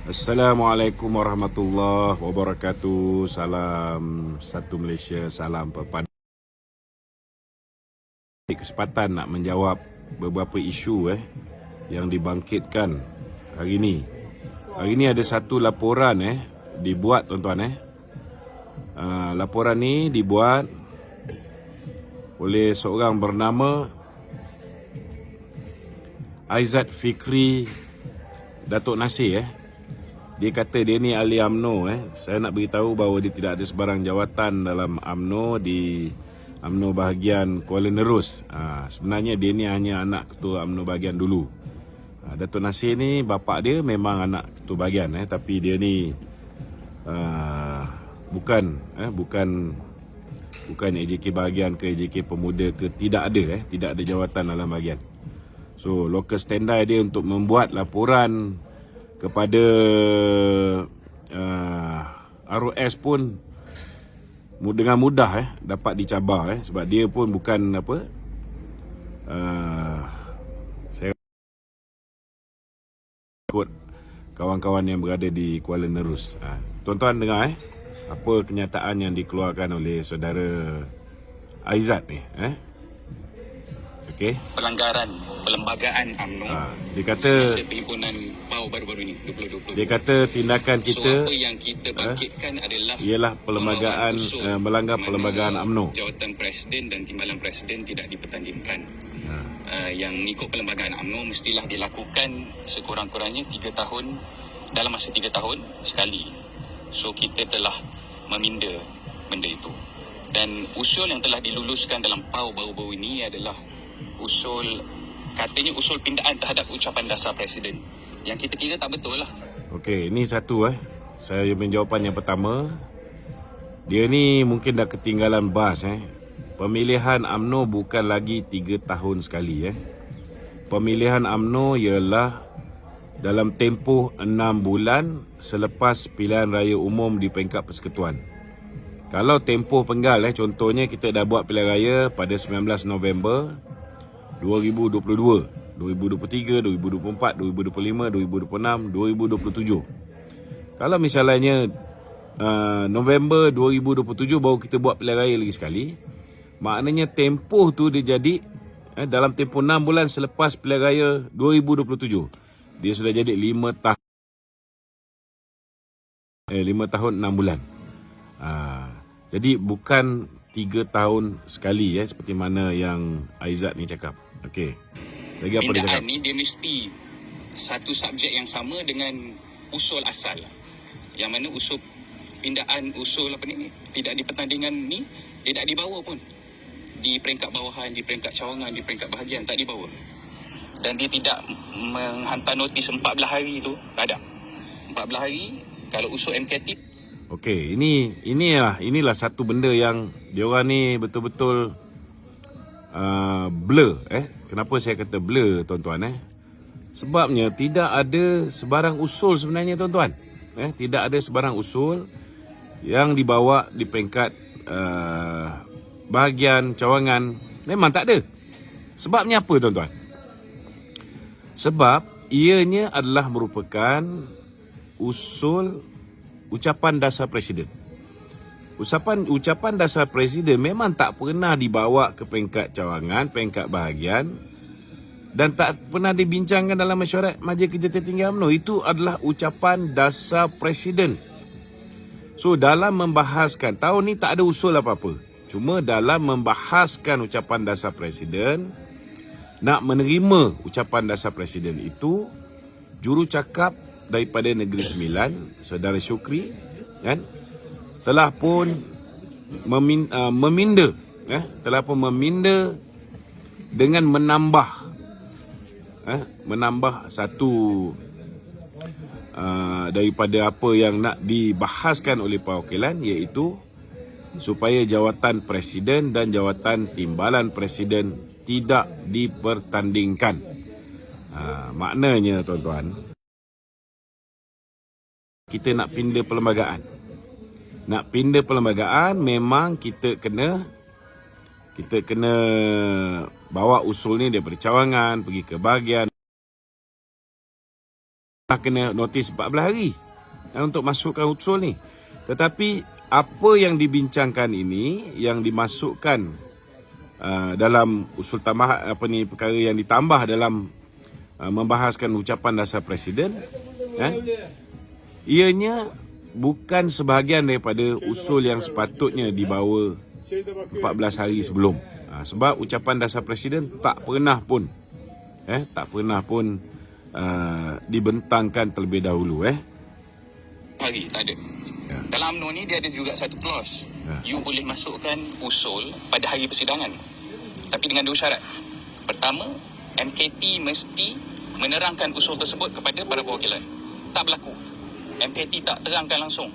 Assalamualaikum warahmatullahi wabarakatuh. Salam satu Malaysia, salam perpaduan. Kesempatan nak menjawab beberapa isu yang dibangkitkan hari ini. Hari ini ada satu laporan dibuat tuan-tuan laporan ni dibuat oleh seorang bernama Aizat Fikri Datuk Nasir Dia kata dia ni ahli UMNO Saya nak beritahu bahawa dia tidak ada sebarang jawatan dalam UMNO di UMNO bahagian Kuala Nerus. Sebenarnya dia ni hanya anak ketua UMNO bahagian dulu. Datuk Nasir ni bapak dia memang anak ketua bahagian tapi dia ni bukan AJK bahagian ke AJK pemuda ke, tidak ada jawatan dalam bahagian. So local standby dia untuk membuat laporan kepada ROS pun dengan mudah dapat dicabar sebab dia pun bukan saya ikut kawan-kawan yang berada di Kuala Nerus. Tuan-tuan dengar apa kenyataan yang dikeluarkan oleh saudara Aizat ni okey. Pelanggaran perlembagaan UMNO dia kata semasa perhimpunan PAU baru-baru ni 2020. Dia kata tindakan kita apa yang kita bangkitkan adalah ialah perlembagaan melanggar perlembagaan UMNO. Jawatan Presiden dan Timbalan Presiden tidak dipertandingkan. Yang mengikut perlembagaan UMNO mestilah dilakukan sekurang-kurangnya 3 tahun, dalam masa 3 tahun sekali. So kita telah meminda benda itu. Dan usul yang telah diluluskan dalam PAU baru-baru ini adalah katanya usul pindaan terhadap ucapan dasar Presiden. Yang kita kira tak betul lah. Okey, ini satu saya punya jawapan yang pertama. Dia ni mungkin dah ketinggalan bas Pemilihan UMNO bukan lagi 3 tahun sekali Pemilihan UMNO ialah dalam tempoh 6 bulan selepas pilihan raya umum di peringkat persekutuan. Kalau tempoh penggal contohnya kita dah buat pilihan raya pada 19 November 2022, 2023, 2024, 2025, 2026, 2027. Kalau misalnya November 2027 baru kita buat pilihan raya lagi sekali, maknanya tempoh tu dia jadi dalam tempoh 6 bulan selepas pilihan raya 2027. Dia sudah jadi 5 tahun 6 bulan. Jadi bukan 3 tahun sekali seperti mana yang Aizat ni cakap. Okey. Lagi apa dia cakap? Pindaan ni dia mesti satu subjek yang sama dengan usul asal. Yang mana usul pindaan, usul tidak dipertandingan ni tidak dibawa pun. Di peringkat bawahan, di peringkat cawangan, di peringkat bahagian tak dibawa. Dan dia tidak menghantar notis 14 hari tu, tak ada. 14 hari kalau usul MKT. Okey, inilah satu benda yang diorang ni betul-betul blur Kenapa saya kata blur tuan-tuan Sebabnya tidak ada sebarang usul sebenarnya tuan-tuan. Tidak ada sebarang usul yang dibawa di peringkat bahagian cawangan. Memang tak ada. Sebabnya apa tuan-tuan? Sebab ianya adalah merupakan ucapan dasar Presiden. Ucapan dasar Presiden memang tak pernah dibawa ke peringkat cawangan, peringkat bahagian dan tak pernah dibincangkan dalam mesyuarat Majlis Kerja Tertinggi UMNO. Itu adalah ucapan dasar Presiden. So dalam membahaskan, tahun ni tak ada usul apa-apa. Cuma dalam membahaskan ucapan dasar Presiden, nak menerima ucapan dasar Presiden itu, jurucakap daripada Negeri Sembilan, Saudara Syukri telah pun meminda dengan menambah satu daripada apa yang nak dibahaskan oleh perwakilan, iaitu supaya jawatan Presiden dan jawatan Timbalan Presiden tidak dipertandingkan. Maknanya tuan-tuan, kita nak pindah perlembagaan. Nak pindah perlembagaan memang kita kena bawa usul ni daripada cawangan pergi ke bahagian kena notis 14 hari untuk masukkan usul ni. Tetapi apa yang dibincangkan ini, yang dimasukkan dalam usul tambah perkara yang ditambah dalam membahaskan ucapan dasar Presiden, ianya bukan sebahagian daripada usul yang sepatutnya dibawa 14 hari sebelum. Sebab ucapan dasar Presiden tak pernah pun dibentangkan terlebih dahulu. Hari tak ada. Dalam UMNO ni dia ada juga satu clause. You boleh masukkan usul pada hari persidangan. Tapi dengan dua syarat. Pertama, MKT mesti menerangkan usul tersebut kepada para perwakilan. Tak berlaku. MKT tak terangkan langsung.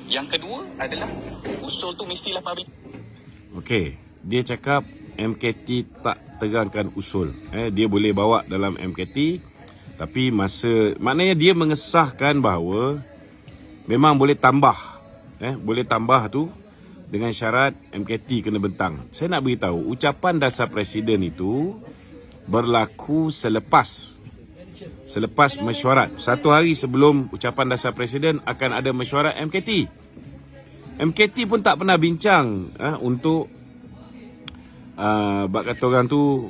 Yang kedua adalah usul tu mestilah public. Okey, dia cakap MKT tak terangkan usul. Dia boleh bawa dalam MKT, tapi maknanya dia mengesahkan bahawa memang boleh tambah. Boleh tambah tu dengan syarat MKT kena bentang. Saya nak beritahu, ucapan dasar Presiden itu berlaku selepas mesyuarat. 1 hari sebelum ucapan dasar Presiden akan ada mesyuarat MKT. MKT pun tak pernah bincang untuk bak kata orang tu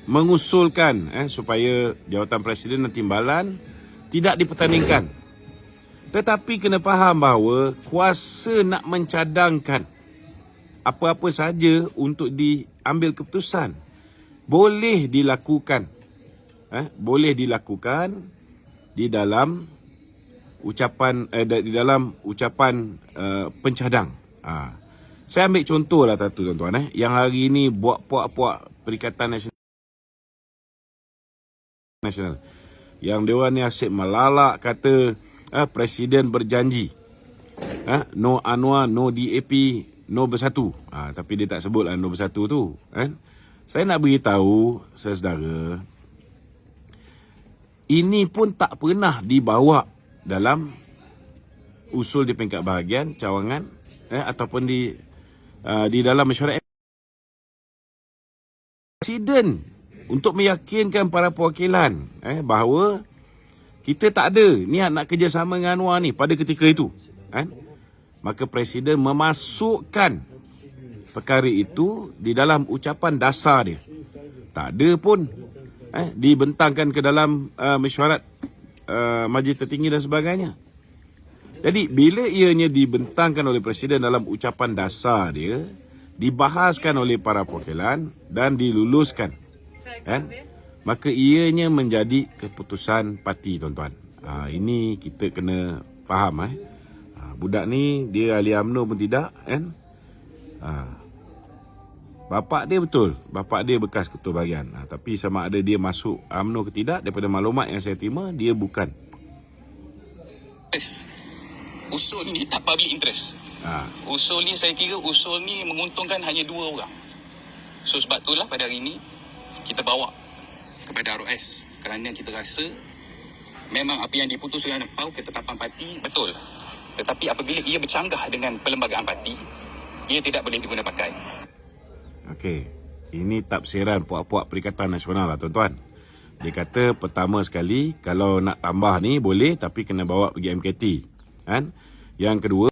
mengusulkan supaya jawatan Presiden dan timbalan tidak dipertandingkan. Tetapi kena faham bahawa kuasa nak mencadangkan apa-apa saja untuk diambil keputusan boleh dilakukan. Boleh dilakukan di dalam ucapan pencadang. Saya ambil contoh lah satu tuan-tuan. Yang hari ini buat puak-puak Perikatan Nasional. Yang diorang ni asyik melalak kata Presiden berjanji no Anwar, no DAP, no Bersatu. Tapi dia tak sebutlah no Bersatu tu. Saya nak beritahu saudara, ini pun tak pernah dibawa dalam usul di peringkat bahagian cawangan ataupun di dalam mesyuarat Presiden untuk meyakinkan para perwakilan bahawa kita tak ada niat nak kerjasama dengan Anwar ni pada ketika itu. Maka Presiden memasukkan perkara itu di dalam ucapan dasar dia. Tak ada pun dibentangkan ke dalam mesyuarat Majlis Tertinggi dan sebagainya. Jadi bila ianya dibentangkan oleh Presiden dalam ucapan dasar dia, dibahaskan oleh para perwakilan dan diluluskan, maka ianya menjadi keputusan parti, tuan-tuan. Ini kita kena faham. Budak ni dia ahli UMNO pun tidak. Bapak dia betul, bapak dia bekas ketua bahagian. Tapi sama ada dia masuk UMNO ke tidak, daripada maklumat yang saya terima, dia bukan. Usul ni tak public interest. Usul ni saya kira usul ni menguntungkan hanya 2 orang. So sebab itulah pada hari ini kita bawa kepada ROS kerana kita rasa memang apa yang diputuskan PAU ketetapan parti betul. Tetapi apabila ia bercanggah dengan perlembagaan parti, ia tidak boleh diguna pakai. Okey, ini tafsiran puak-puak Perikatan Nasional lah, tuan-tuan. Dia kata pertama sekali, kalau nak tambah ni boleh, tapi kena bawa pergi MKT. Yang kedua,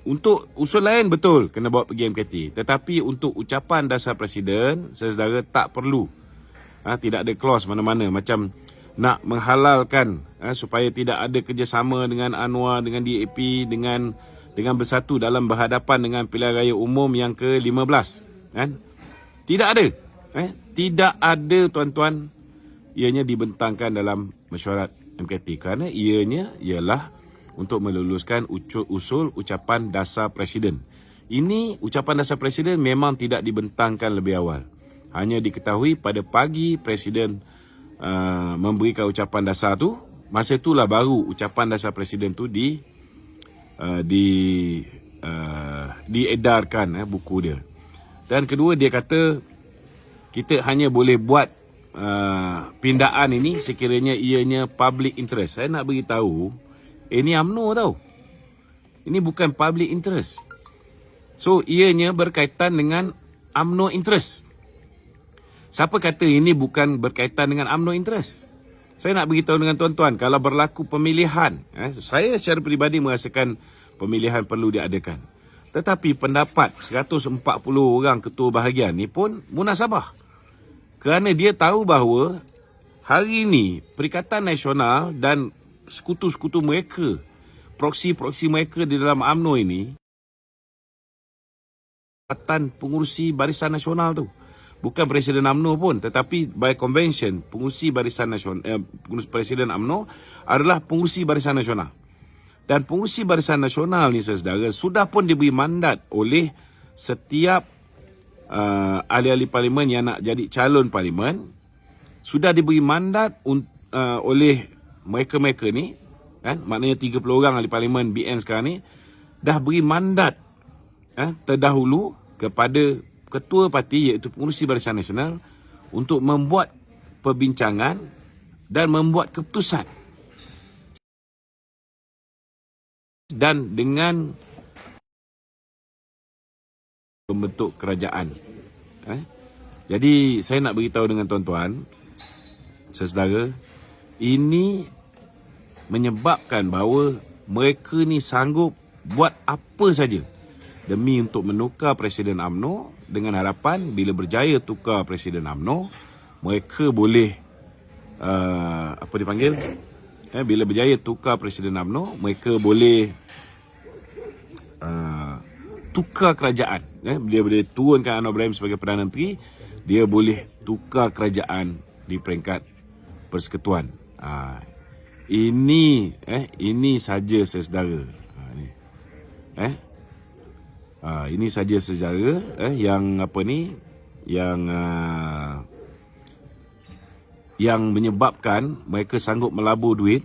untuk usul lain betul kena bawa pergi MKT. Tetapi untuk ucapan dasar Presiden, saudara tak perlu. Tidak ada clause mana-mana macam nak menghalalkan supaya tidak ada kerjasama dengan Anwar, dengan DAP, dengan Bersatu dalam berhadapan dengan pilihan raya umum yang ke-15. Tidak ada. Tidak ada, tuan-tuan. Ianya dibentangkan dalam mesyuarat MKT kerana ianya ialah untuk meluluskan usul ucapan dasar Presiden. Ini ucapan dasar Presiden memang tidak dibentangkan lebih awal. Hanya diketahui pada pagi Presiden memberikan ucapan dasar tu, masa itulah baru ucapan dasar Presiden tu diedarkan buku dia. Dan kedua, dia kata kita hanya boleh buat pindaan ini sekiranya ianya public interest. Saya nak beritahu, ini UMNO tau. Ini bukan public interest. So, ianya berkaitan dengan UMNO interest. Siapa kata ini bukan berkaitan dengan UMNO interest? Saya nak beritahu dengan tuan-tuan, kalau berlaku pemilihan, saya secara peribadi merasakan pemilihan perlu diadakan. Tetapi pendapat 140 orang ketua bahagian ni pun munasabah. Kerana dia tahu bahawa hari ini Perikatan Nasional dan sekutu-sekutu mereka, proksi-proksi mereka di dalam UMNO ini, pengurusi Barisan Nasional tu. Bukan Presiden UMNO pun, tetapi by convention, pengurusi Barisan Nasional, Presiden UMNO adalah pengurusi Barisan Nasional. Dan pengurusi Barisan Nasional ni, saudara, sudah pun diberi mandat oleh setiap ahli-ahli parlimen yang nak jadi calon parlimen, sudah diberi mandat oleh mereka-mereka ni, kan? Maknanya 30 orang ahli parlimen BN sekarang ni, dah beri mandat terdahulu kepada ketua parti iaitu pengurusi Barisan Nasional untuk membuat perbincangan dan membuat keputusan. Dan dengan membentuk kerajaan. Jadi saya nak beritahu dengan tuan-tuan, saudara, ini menyebabkan bahawa mereka ni sanggup buat apa saja demi untuk menukar Presiden UMNO, dengan harapan bila berjaya tukar Presiden UMNO, mereka boleh bila berjaya tukar Presiden UMNO, mereka boleh tukar kerajaan. Dia boleh turunkan Anwar Ibrahim sebagai Perdana Menteri, dia boleh tukar kerajaan di peringkat persekutuan. Ini saja saudara. Ini saja sejarah yang menyebabkan mereka sanggup melabur duit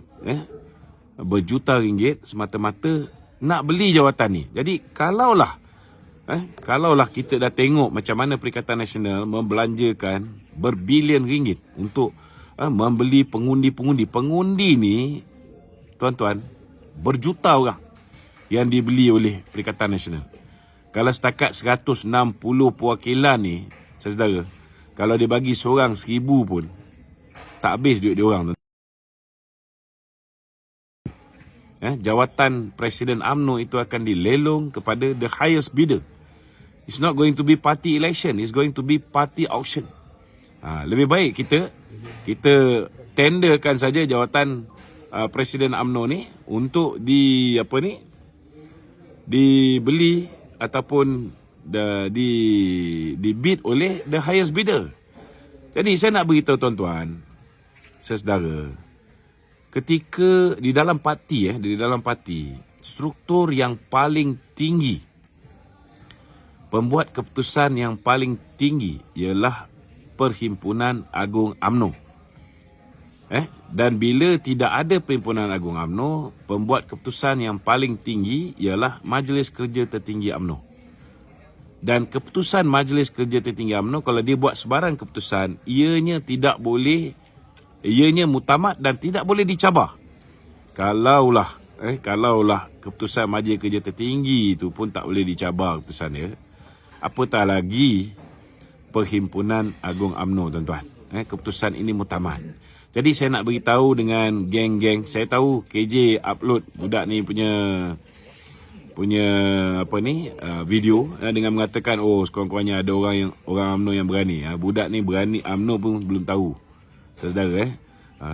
berjuta ringgit semata-mata nak beli jawatan ni. Jadi kalaulah kita dah tengok macam mana Perikatan Nasional membelanjakan berbilion ringgit untuk membeli pengundi ni, tuan-tuan, berjuta orang yang dibeli oleh Perikatan Nasional. Kalau setakat 160 perwakilan ni, saudara, kalau dia bagi seorang 1,000 pun, tak habis duit dia orang. Jawatan Presiden UMNO itu akan dilelong kepada the highest bidder. It's not going to be party election, it's going to be party auction. Lebih baik kita tenderkan saja jawatan Presiden UMNO ni untuk dibeli ataupun dibid oleh the highest bidder. Jadi saya nak beritahu tuan-tuan, saudara, ketika di dalam parti, struktur yang paling tinggi, pembuat keputusan yang paling tinggi ialah Perhimpunan Agung UMNO. Dan bila tidak ada Perhimpunan Agung UMNO, pembuat keputusan yang paling tinggi ialah Majlis Kerja Tertinggi UMNO. Dan keputusan Majlis Kerja Tertinggi UMNO, kalau dia buat sebarang keputusan, ianya mutamat dan tidak boleh dicabar. Kalaulah keputusan Majlis Kerja Tertinggi itu pun tak boleh dicabar keputusan dia, apatah lagi Perhimpunan Agung UMNO, tuan-tuan. Keputusan ini mutamat. Jadi saya nak beritahu dengan geng-geng, saya tahu KJ upload budak ni punya video dengan mengatakan sekurang-kurangnya ada orang UMNO yang berani. Budak ni berani UMNO pun belum tahu, saudara.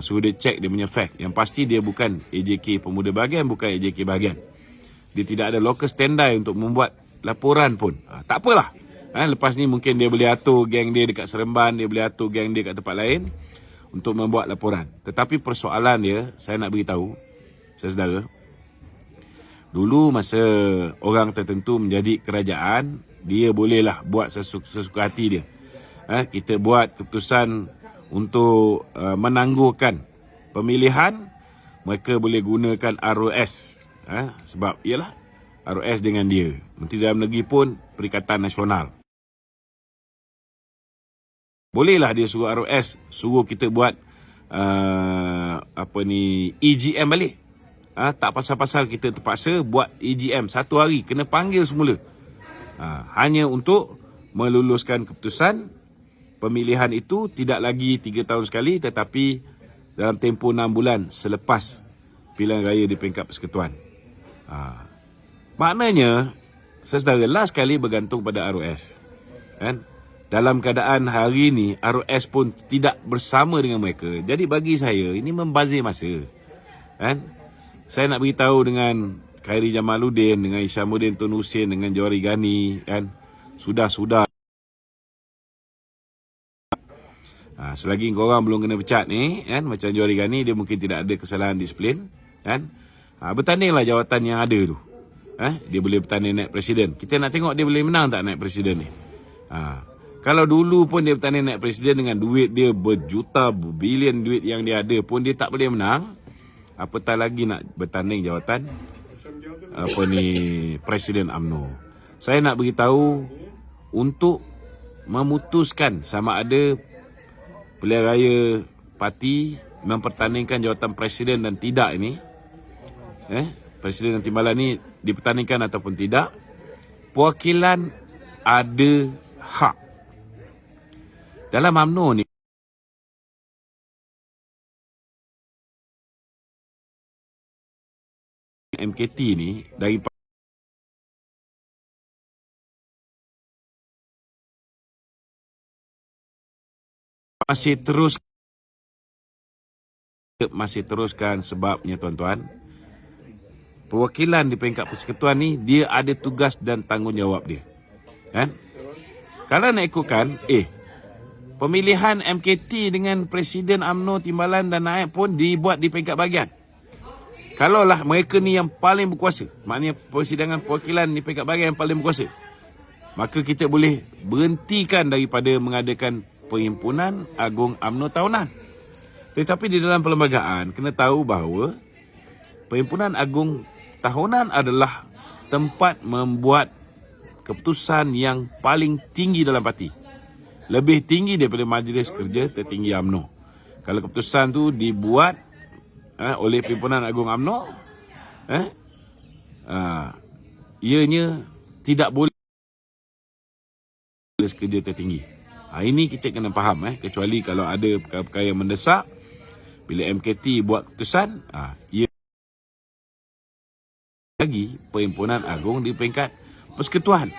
Suruh dia check dia punya fact. Yang pasti dia bukan AJK Pemuda Bahagian, bukan AJK Bahagian. Dia tidak ada local standby untuk membuat laporan pun. Tak apalah. Lepas ni mungkin dia boleh atur geng dia dekat Seremban, dia boleh atur geng dia kat tempat lain untuk membuat laporan. Tetapi persoalan dia, saya nak beritahu, saudara, dulu masa orang tertentu menjadi kerajaan, dia bolehlah buat sesuka hati dia. Kita buat keputusan untuk menangguhkan pemilihan, mereka boleh gunakan ROS. Sebab ialah ROS dengan dia. Menteri Dalam Negeri pun Perikatan Nasional. Bolehlah dia suruh ROS, suruh kita buat EGM balik. Tak pasal-pasal kita terpaksa buat EGM 1 hari, kena panggil semula. Hanya untuk meluluskan keputusan pemilihan itu tidak lagi 3 tahun sekali tetapi dalam tempoh 6 bulan selepas pilihan raya di peringkat persekutuan. Maknanya, sesedara last sekali bergantung pada ROS. Kan? Dalam keadaan hari ini, ROS pun tidak bersama dengan mereka. Jadi bagi saya, ini membazir masa. Kan? Saya nak beritahu dengan Khairi Jamaluddin, dengan Isyamuddin Tun Hussein, dengan Johari Ghani, kan? Sudah. Selagi korang belum kena pecat ni, kan? Macam Johari Ghani, dia mungkin tidak ada kesalahan disiplin. Kan? Bertandinglah jawatan yang ada tu. Dia boleh bertanding naik presiden. Kita nak tengok dia boleh menang tak naik presiden ni. Kalau dulu pun dia bertanding naik presiden dengan duit dia berjuta, berbilion duit yang dia ada pun dia tak boleh menang. Apatah lagi nak bertanding jawatan Presiden UMNO. Saya nak beritahu untuk memutuskan sama ada pilihan raya parti mempertandingkan jawatan presiden dan tidak ini, presiden dan timbalan ni dipertandingkan ataupun tidak, perwakilan ada hak. Dalam UMNO ni MKT ni dari masih teruskan sebabnya tuan-tuan, perwakilan di peringkat persekutuan ni dia ada tugas dan tanggungjawab dia. Kan? Kalau nak ikutkan, pemilihan MKT dengan Presiden UMNO, Timbalan dan Naib pun dibuat di peringkat bahagian. Kalaulah mereka ni yang paling berkuasa, maknanya persidangan perwakilan di peringkat bahagian yang paling berkuasa, maka kita boleh berhentikan daripada mengadakan Perhimpunan Agung UMNO tahunan. Tetapi di dalam perlembagaan, kena tahu bahawa Perhimpunan Agung tahunan adalah tempat membuat keputusan yang paling tinggi dalam parti. Lebih tinggi daripada Majlis Kerja Tertinggi UMNO. Kalau keputusan tu dibuat oleh Perhimpunan Agung UMNO, ianya tidak boleh Majlis Kerja Tertinggi. Ini kita kena faham, kecuali kalau ada perkara-perkara yang mendesak, bila MKT buat keputusan, ia lagi Perhimpunan Agung di peringkat persekutuan.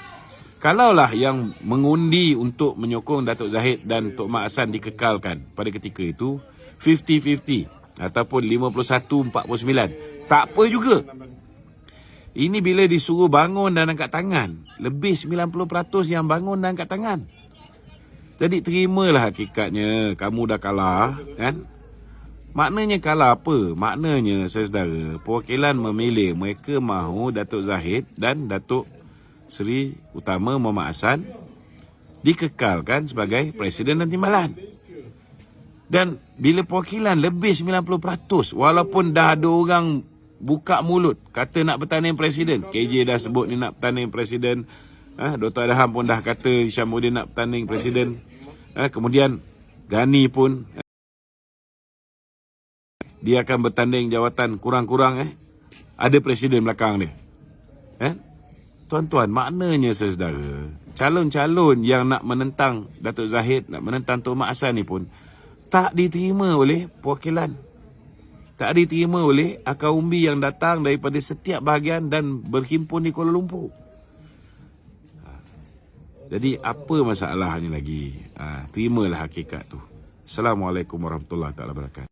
Kalaulah yang mengundi untuk menyokong Datuk Zahid dan Tok Mak Hassan dikekalkan pada ketika itu 50-50 ataupun 51-49, tak apa juga. Ini bila disuruh bangun dan angkat tangan, lebih 90% yang bangun dan angkat tangan. Jadi terimalah hakikatnya kamu dah kalah, kan? Maknanya kalah apa? Maknanya saudara, perwakilan memilih mereka mahu Datuk Zahid dan Datuk Seri Utama Muhammad Hassan dikekalkan sebagai Presiden dan Timbalan. Dan bila perwakilan lebih 90%, walaupun dah ada orang buka mulut kata nak bertanding Presiden, KJ dah sebut ni nak bertanding Presiden, Dr. Adham pun dah kata Isyamuddin nak bertanding Presiden, kemudian Ghani pun dia akan bertanding jawatan kurang-kurang, ada Presiden belakang dia. Tuan-tuan, maknanya saudara, calon-calon yang nak menentang Datuk Zahid, nak menentang Tok Mak Hassan ni pun tak diterima oleh perwakilan. Tak diterima oleh akar umbi yang datang daripada setiap bahagian dan berhimpun di Kuala Lumpur. Jadi apa masalahnya lagi? Terimalah hakikat tu. Assalamualaikum warahmatullahi wabarakatuh.